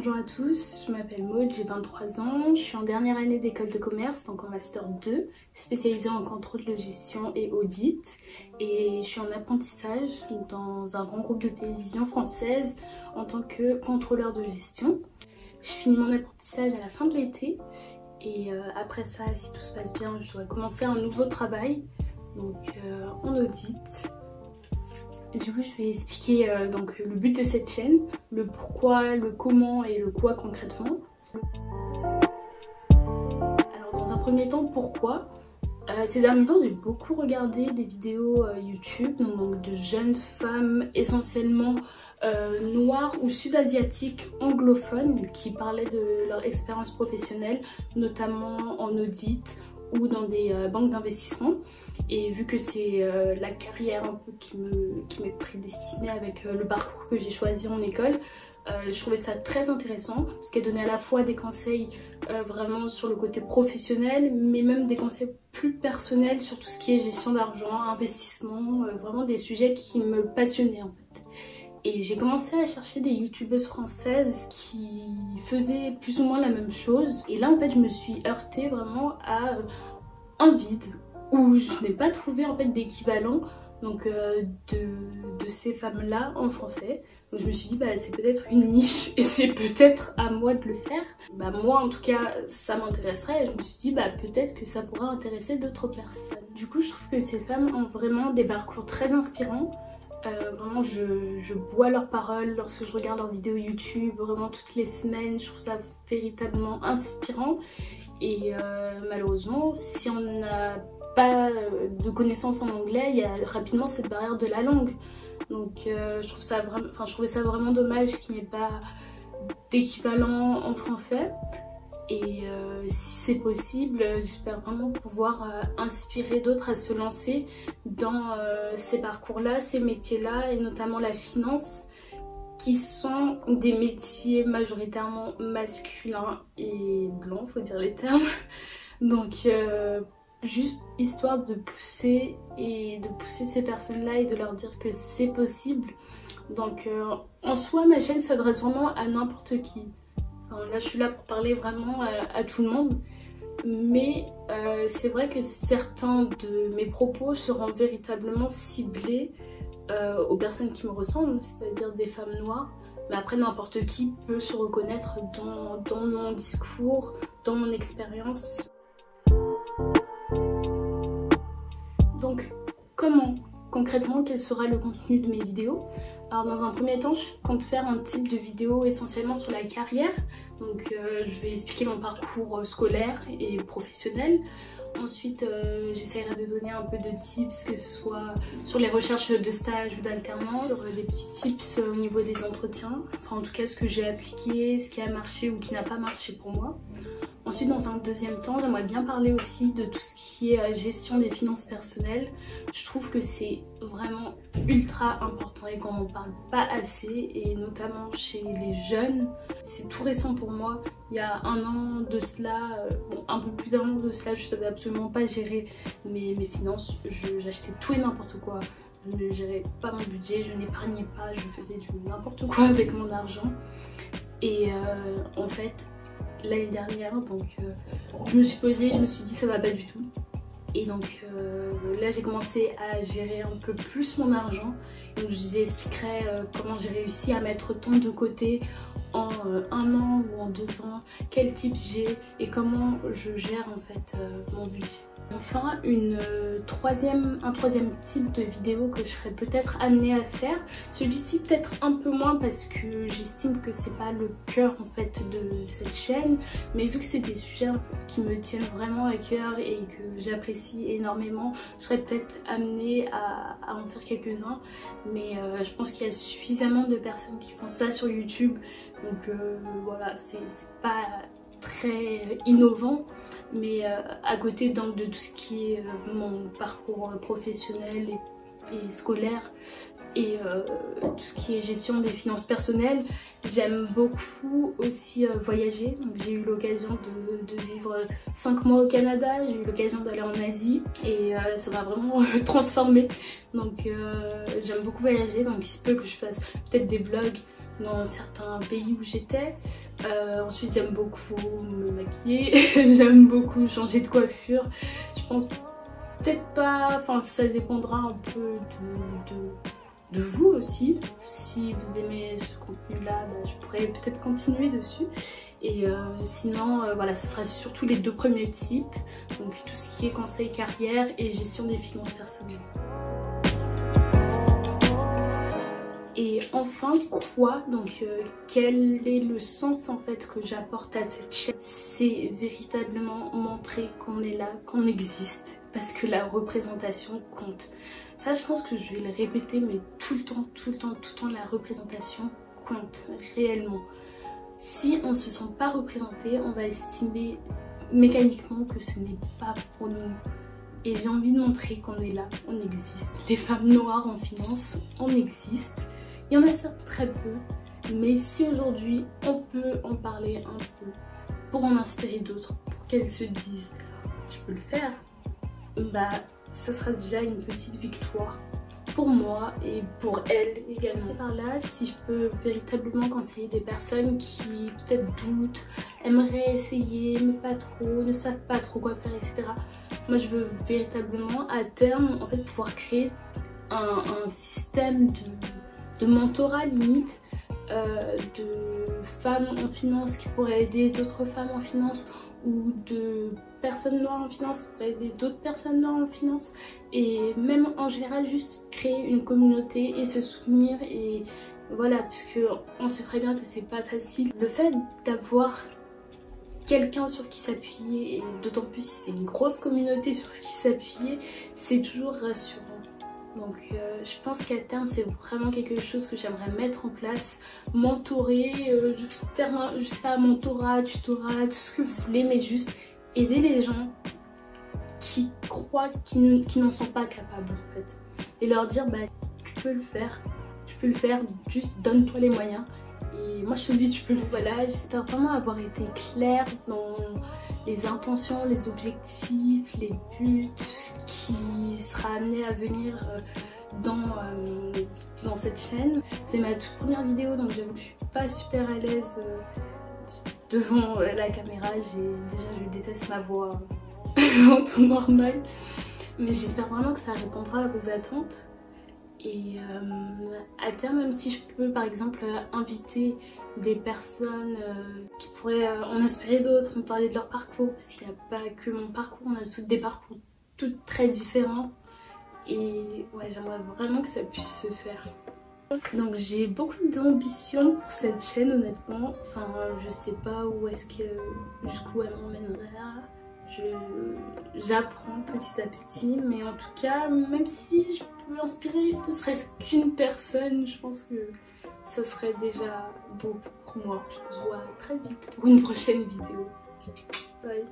bonjour à tous, je m'appelle Maud, j'ai 23 ans, je suis en dernière année d'école de commerce, donc en master 2, spécialisée en contrôle de gestion et audit, et je suis en apprentissage dans un grand groupe de télévision française en tant que contrôleur de gestion. Je finis mon apprentissage à la fin de l'été et après ça, si tout se passe bien, je dois commencer un nouveau travail, donc en audit. Du coup, je vais expliquer donc, le but de cette chaîne, le pourquoi, le comment et le quoi concrètement. Alors dans un premier temps, pourquoi ces derniers temps, j'ai beaucoup regardé des vidéos YouTube donc de jeunes femmes essentiellement noires ou sud-asiatiques anglophones qui parlaient de leur expérience professionnelle, notamment en audit ou dans des banques d'investissement. Et vu que c'est la carrière un peu qui m'est prédestinée avec le parcours que j'ai choisi en école, je trouvais ça très intéressant parce qu'elle donnait à la fois des conseils vraiment sur le côté professionnel, mais même des conseils plus personnels sur tout ce qui est gestion d'argent, investissement, vraiment des sujets qui me passionnaient en fait. Et j'ai commencé à chercher des youtubeuses françaises qui faisaient plus ou moins la même chose. Et là en fait je me suis heurtée vraiment à un vide où je n'ai pas trouvé en fait d'équivalent donc de ces femmes-là en français. Donc je me suis dit bah c'est peut-être une niche et c'est peut-être à moi de le faire. Bah moi en tout cas ça m'intéresserait et je me suis dit bah peut-être que ça pourrait intéresser d'autres personnes. Du coup je trouve que ces femmes ont vraiment des parcours très inspirants. Vraiment je bois leurs paroles lorsque je regarde leurs vidéos YouTube, vraiment toutes les semaines, je trouve ça véritablement inspirant. Et malheureusement si on n'a pas de connaissances en anglais, il y a rapidement cette barrière de la langue. Donc je trouvais ça vraiment dommage qu'il n'y ait pas d'équivalent en français. Et si c'est possible, j'espère vraiment pouvoir inspirer d'autres à se lancer dans ces parcours-là, ces métiers-là, et notamment la finance, qui sont des métiers majoritairement masculins et blancs, faut dire les termes. Donc juste histoire de pousser ces personnes-là et de leur dire que c'est possible. Donc en soi, ma chaîne s'adresse vraiment à n'importe qui. Enfin, là, je suis là pour parler vraiment à tout le monde. Mais c'est vrai que certains de mes propos seront véritablement ciblés aux personnes qui me ressemblent, c'est-à-dire des femmes noires. Mais après, n'importe qui peut se reconnaître dans mon discours, dans mon expérience. Donc, comment concrètement, quel sera le contenu de mes vidéos? Alors dans un premier temps, je compte faire un type de vidéo essentiellement sur la carrière. Donc je vais expliquer mon parcours scolaire et professionnel. Ensuite, j'essaierai de donner un peu de tips, que ce soit sur les recherches de stage ou d'alternance, sur des petits tips au niveau des entretiens. Enfin en tout cas ce que j'ai appliqué, ce qui a marché ou qui n'a pas marché pour moi. Ensuite, dans un deuxième temps, j'aimerais bien parler aussi de tout ce qui est gestion des finances personnelles. Je trouve que c'est vraiment ultra important et qu'on n'en parle pas assez, et notamment chez les jeunes. C'est tout récent pour moi. Il y a un an de cela, un peu plus d'un an de cela, je ne savais absolument pas gérer mes finances. J'achetais tout et n'importe quoi. Je ne gérais pas mon budget, je n'épargnais pas, je faisais du n'importe quoi avec mon argent. Et en fait, l'année dernière, donc je me suis posée, je me suis dit ça va pas du tout. Et donc là j'ai commencé à gérer un peu plus mon argent. Donc je vous expliquerai comment j'ai réussi à mettre tant de côté en un an ou en 2 ans, quels tips j'ai et comment je gère en fait mon budget. Enfin, un troisième type de vidéo que je serais peut-être amenée à faire. Celui-ci peut-être un peu moins parce que j'estime que c'est pas le cœur en fait de cette chaîne. Mais vu que c'est des sujets qui me tiennent vraiment à cœur et que j'apprécie énormément, je serais peut-être amenée à en faire quelques-uns. Mais je pense qu'il y a suffisamment de personnes qui font ça sur YouTube. Donc voilà, c'est pas très innovant, mais à côté donc de tout ce qui est mon parcours professionnel et scolaire et tout ce qui est gestion des finances personnelles, j'aime beaucoup aussi voyager. Donc j'ai eu l'occasion de vivre 5 mois au Canada, j'ai eu l'occasion d'aller en Asie et ça m'a vraiment transformée. Donc j'aime beaucoup voyager, donc il se peut que je fasse peut-être des vlogs dans certains pays où j'étais. Ensuite j'aime beaucoup me maquiller, j'aime beaucoup changer de coiffure. Je pense peut-être pas, enfin ça dépendra un peu de vous aussi. Si vous aimez ce contenu là, bah, je pourrais peut-être continuer dessus. Et sinon voilà, ça sera surtout les deux premiers types, donc tout ce qui est conseil carrière et gestion des finances personnelles. Et enfin quoi, donc quel est le sens en fait que j'apporte à cette chaîne? C'est véritablement montrer qu'on est là, qu'on existe, parce que la représentation compte. Ça je pense que je vais le répéter, mais tout le temps, la représentation compte réellement. Si on ne se sent pas représenté, on va estimer mécaniquement que ce n'est pas pour nous. Et j'ai envie de montrer qu'on est là, on existe. Les femmes noires en finance, on existe. Il y en a certes très peu, mais si aujourd'hui on peut en parler un peu pour en inspirer d'autres, pour qu'elles se disent je peux le faire, bah ça sera déjà une petite victoire pour moi et pour elles également. C'est par là, si je peux véritablement conseiller des personnes qui peut-être doutent, aimeraient essayer mais pas trop, ne savent pas trop quoi faire, etc. Moi je veux véritablement à terme en fait pouvoir créer un système de mentorat limite, de femmes en finance qui pourraient aider d'autres femmes en finance, ou de personnes noires en finance qui pourraient aider d'autres personnes noires en finance, et même en général juste créer une communauté et se soutenir. Et voilà, puisque on sait très bien que c'est pas facile. Le fait d'avoir quelqu'un sur qui s'appuyer, et d'autant plus si c'est une grosse communauté sur qui s'appuyer, c'est toujours rassurant. Donc je pense qu'à terme c'est vraiment quelque chose que j'aimerais mettre en place, mentorer, faire je sais pas, mentorat, tutorat, tout ce que vous voulez, mais juste aider les gens qui croient, qui n'en sont pas capables en fait, et leur dire bah tu peux le faire, juste donne-toi les moyens. Et moi je te dis tu peux le faire. Voilà, j'espère vraiment avoir été claire dans les intentions, les objectifs, les buts, ce qui sera amené à venir dans cette chaîne. C'est ma toute première vidéo, donc j'avoue que je suis pas super à l'aise devant la caméra. Déjà je déteste ma voix en tout normal, mais j'espère vraiment que ça répondra à vos attentes. Et à terme, même si je peux par exemple inviter des personnes qui pourraient en inspirer d'autres, me parler de leur parcours, parce qu'il n'y a pas que mon parcours, on a tous des parcours tous très différents. Et ouais, j'aimerais vraiment que ça puisse se faire. Donc j'ai beaucoup d'ambition pour cette chaîne honnêtement. Enfin je sais pas où est-ce que, jusqu'où elle m'emmènera. J'apprends petit à petit, mais en tout cas, même si je peux inspirer ne serait-ce qu'une personne, je pense que ça serait déjà beau pour moi. Je vous vois très vite pour une prochaine vidéo. Bye.